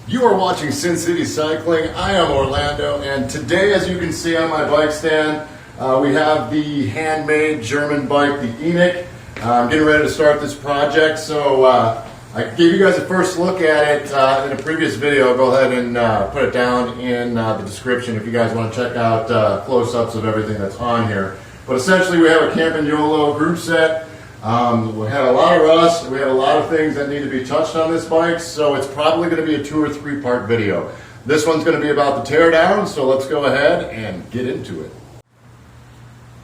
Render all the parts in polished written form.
You are watching Sin City Cycling. I am Orlando, and today, as you can see on my bike stand, we have the handmade German bike, the Enik. I'm getting ready to start this project, so I gave you guys a first look at it in a previous video. Go ahead and put it down in the description if you guys want to check out close-ups of everything that's on here. But essentially, we have a Campagnolo Group set. We had a lot of rust, we had a lot of things that need to be touched on this bike, so it's probably going to be a 2 or 3 part video. This one's going to be about the teardown, so let's go ahead and get into it.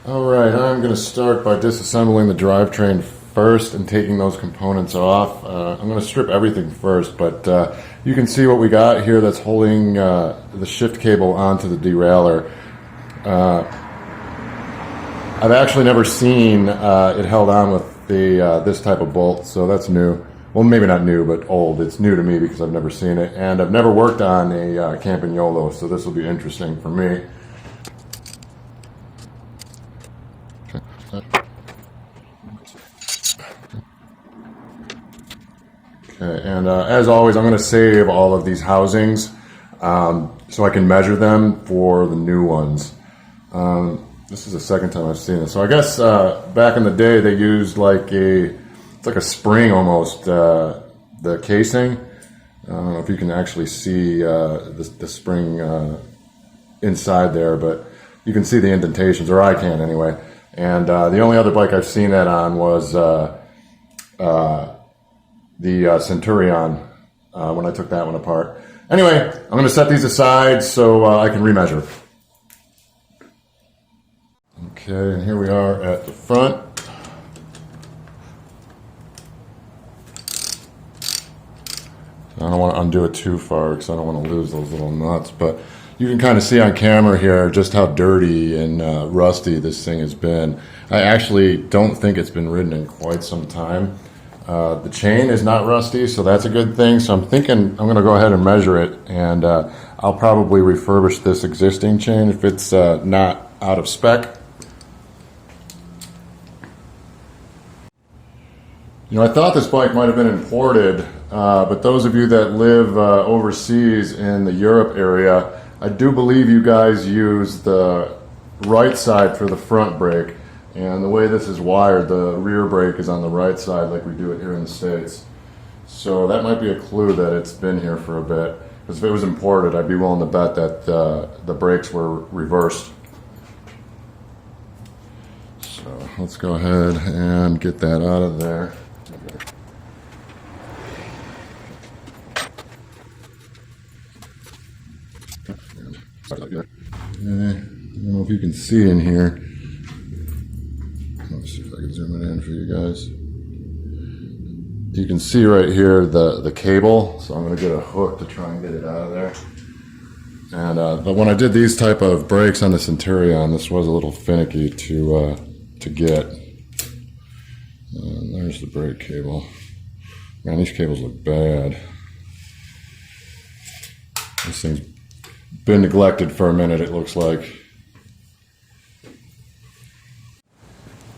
Alright, I'm going to start by disassembling the drivetrain first and taking those components off. I'm going to strip everything first, but you can see what we got here that's holding the shift cable onto the derailleur. I've actually never seen it held on with this type of bolt, so that's new. Well, maybe not new, but old. It's new to me because I've never seen it, and I've never worked on a Campagnolo, so this will be interesting for me. Okay, and as always, I'm going to save all of these housings so I can measure them for the new ones. This is the second time I've seen it. So I guess back in the day they used it's like a spring almost, the casing. I don't know if you can actually see the spring inside there, but you can see the indentations, or I can anyway. And the only other bike I've seen that on was the Centurion when I took that one apart. Anyway, I'm going to set these aside so I can remeasure. Okay, and here we are at the front. I don't want to undo it too far because I don't want to lose those little nuts, but you can kind of see on camera here just how dirty and rusty this thing has been. I actually don't think it's been ridden in quite some time. The chain is not rusty, so that's a good thing. So I'm thinking I'm going to go ahead and measure it, and I'll probably refurbish this existing chain if it's not out of spec. You know, I thought this bike might have been imported, but those of you that live overseas in the Europe area, I do believe you guys use the right side for the front brake, and the way this is wired, the rear brake is on the right side like we do it here in the States. So that might be a clue that it's been here for a bit, because if it was imported, I'd be willing to bet that the brakes were reversed. So let's go ahead and get that out of there. I don't know if you can see in here. Let's see if I can zoom it in for you guys. You can see right here the cable, so I'm going to get a hook to try and get it out of there. And but when I did these type of brakes on the Centurion, this was a little finicky to get. And there's the brake cable. Man, these cables look bad. This thing's been neglected for a minute, it looks like.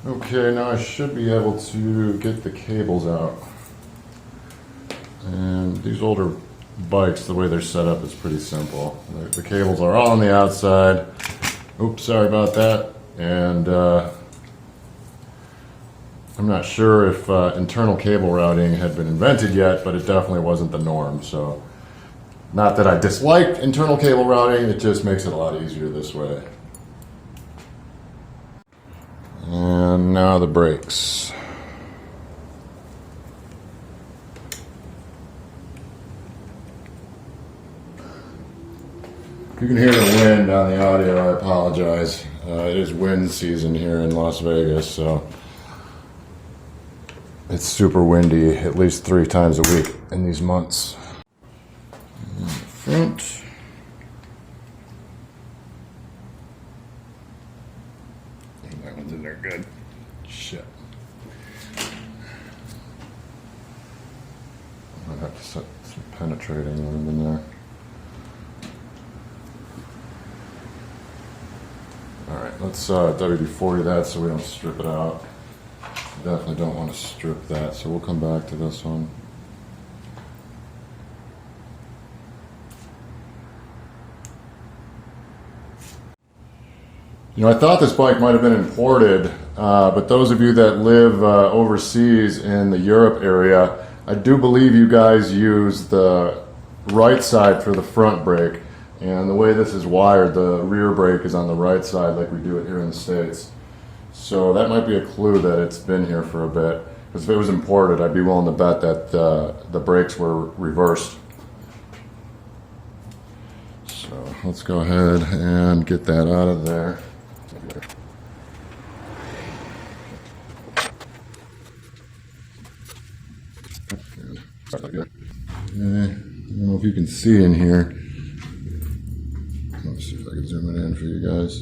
Okay, now I should be able to get the cables out. And these older bikes, the way they're set up is pretty simple. The cables are all on the outside. Oops, sorry about that. And I'm not sure if internal cable routing had been invented yet, but it definitely wasn't the norm. So, not that I dislike internal cable routing, it just makes it a lot easier this way. And now the brakes. If you can hear the wind on the audio, I apologize. It is wind season here in Las Vegas, so it's super windy at least 3 times a week in these months. And the front. That one's in there good. Shit. I have to set some penetrating in there. Alright, let's WD-40 that so we don't strip it out. Definitely don't want to strip that, so we'll come back to this one. You know, I thought this bike might have been imported, but those of you that live overseas in the Europe area, I do believe you guys use the right side for the front brake. And the way this is wired, the rear brake is on the right side like we do it here in the States. So that might be a clue that it's been here for a bit. Because if it was imported, I'd be willing to bet that the brakes were reversed. So let's go ahead and get that out of there. I don't know if you can see in here. Let's see if I can zoom it in for you guys.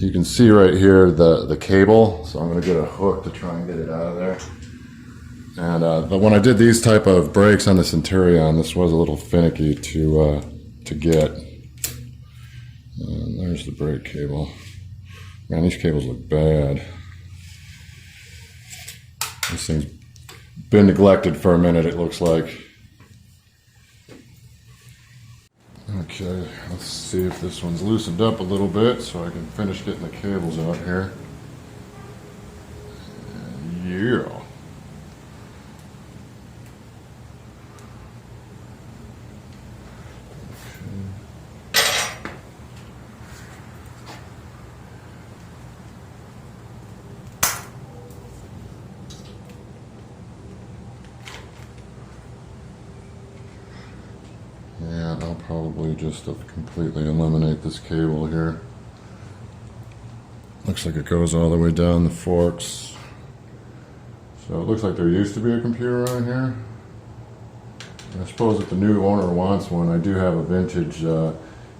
You can see right here the cable, so I'm going to get a hook to try and get it out of there. And but when I did these type of brakes on the Centurion, this was a little finicky to get. And there's the brake cable. Man, these cables look bad. This thing's been neglected for a minute, it looks like. Okay, let's see if this one's loosened up a little bit so I can finish getting the cables out here. And yeah. Yeah, I'll probably just completely eliminate this cable here. Looks like it goes all the way down the forks. So it looks like there used to be a computer on here. I suppose if the new owner wants one, I do have a vintage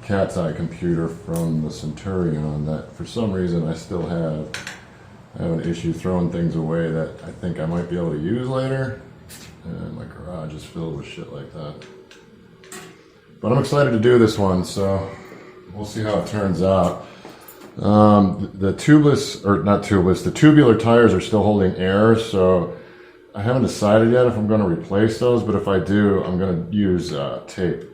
cat's eye computer from the Centurion that for some reason I still have. I have an issue throwing things away that I think I might be able to use later. And my garage is filled with shit like that. But I'm excited to do this one, so we'll see how it turns out. The tubeless, or not tubeless, the tubular tires are still holding air, so I haven't decided yet if I'm going to replace those, but if I do, I'm going to use tape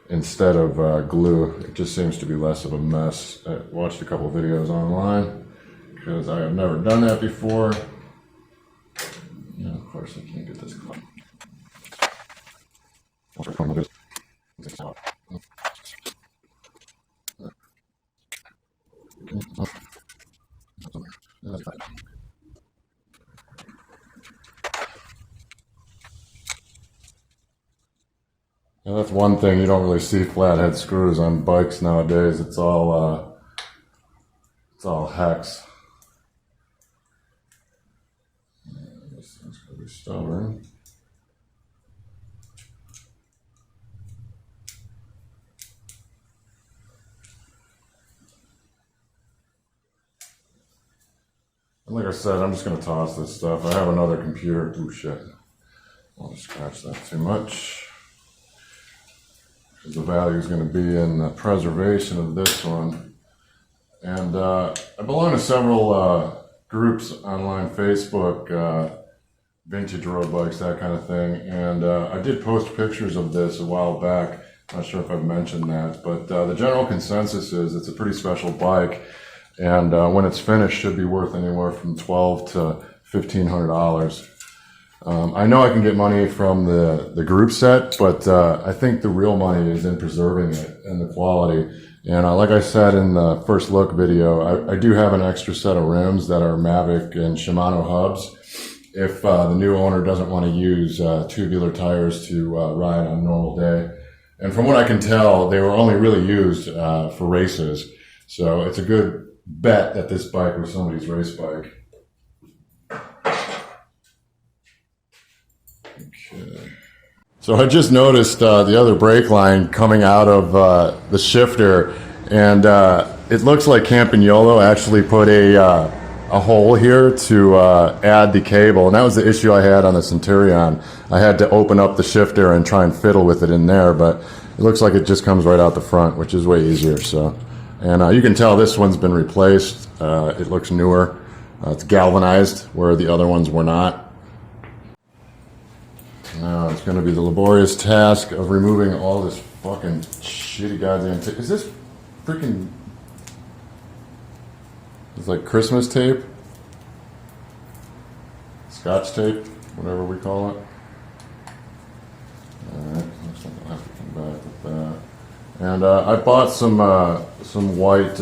instead of glue. It just seems to be less of a mess. I watched a couple of videos online because I have never done that before. Yeah, of course I can't get this clean. Now that's one thing, you don't really see flathead screws on bikes nowadays. It's all hex. This thing's gonna be stubborn. Like I said, I'm just going to toss this stuff. I have another computer. Ooh, shit. I won't scratch that too much. Because the value is going to be in the preservation of this one. And I belong to several groups online, Facebook, vintage road bikes, that kind of thing. And I did post pictures of this a while back. Not sure if I've mentioned that. But the general consensus is it's a pretty special bike. And when it's finished, should be worth anywhere from $1,200 to $1,500. I know I can get money from the group set, but I think the real money is in preserving it and the quality. And like I said in the first look video, I do have an extra set of rims that are Mavic and Shimano hubs. If the new owner doesn't want to use tubular tires to ride on a normal day. And from what I can tell, they were only really used for races. So it's a good bet that this bike was somebody's race bike. Okay. So I just noticed the other brake line coming out of the shifter, and it looks like Campagnolo actually put a hole here to add the cable, and that was the issue I had on the Centurion. I had to open up the shifter and try and fiddle with it in there, but it looks like it just comes right out the front, which is way easier. So. And you can tell this one's been replaced. It looks newer. It's galvanized where the other ones were not. Now it's going to be the laborious task of removing all this fucking shitty goddamn tape. Is this freaking It's like Christmas tape, Scotch tape, whatever we call it. Alright, looks like I'll have to come back with that. And I bought some white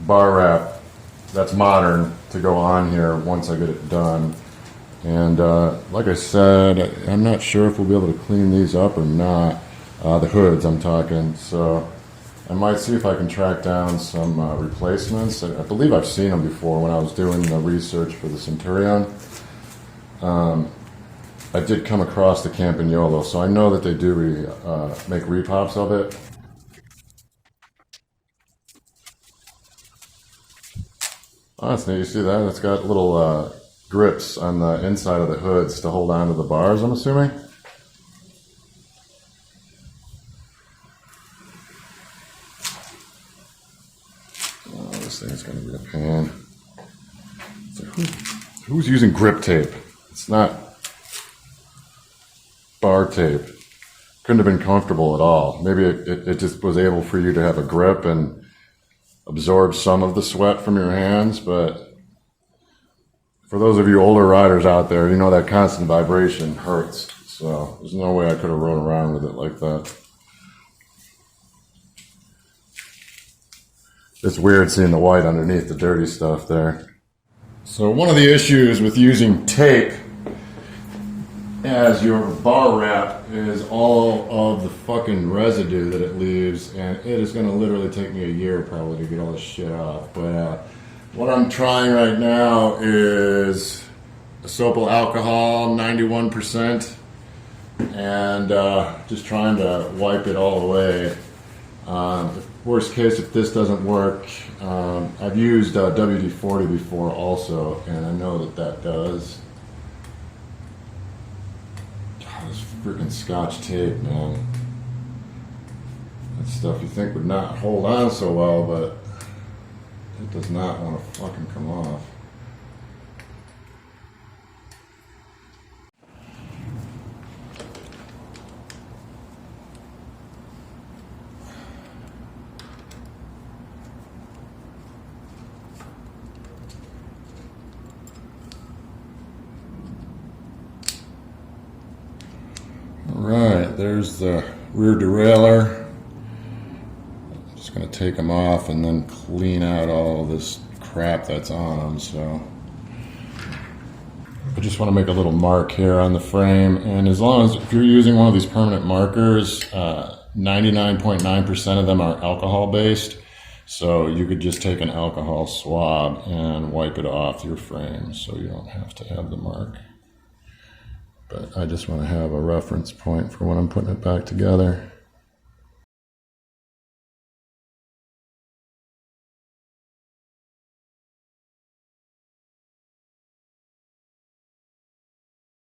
bar wrap that's modern to go on here once I get it done. And like I said, I'm not sure if we'll be able to clean these up or not. The hoods I'm talking. So I might see if I can track down some replacements. I believe I've seen them before when I was doing the research for the Centurion. I did come across the Campagnolo, so I know that they do make repops of it. Oh, that's neat. You see that? It's got little grips on the inside of the hoods to hold on to the bars, I'm assuming. Oh, this thing's going to be a pain. So who's using grip tape? It's not bar tape. Couldn't have been comfortable at all. Maybe it just was able for you to have a grip and absorb some of the sweat from your hands, but for those of you older riders out there, you know that constant vibration hurts. So there's no way I could have rode around with it like that. It's weird seeing the white underneath the dirty stuff there. So one of the issues with using tape as your bar wrap is all of the fucking residue that it leaves, and it is going to literally take me a year probably to get all this shit off. But what I'm trying right now is isopyl alcohol, 91%, and just trying to wipe it all away. Worst case, if this doesn't work, I've used WD-40 before also, and I know that does. God, this freaking Scotch tape, man. That stuff you think would not hold on so well, but it does not want to fucking come off. Alright, there's the rear derailleur. I'm just going to take them off and then clean out all this crap that's on them. So I just want to make a little mark here on the frame, and as long as if you're using one of these permanent markers, 99.9% of them are alcohol based, so you could just take an alcohol swab and wipe it off your frame so you don't have to have the mark. But I just want to have a reference point for when I'm putting it back together.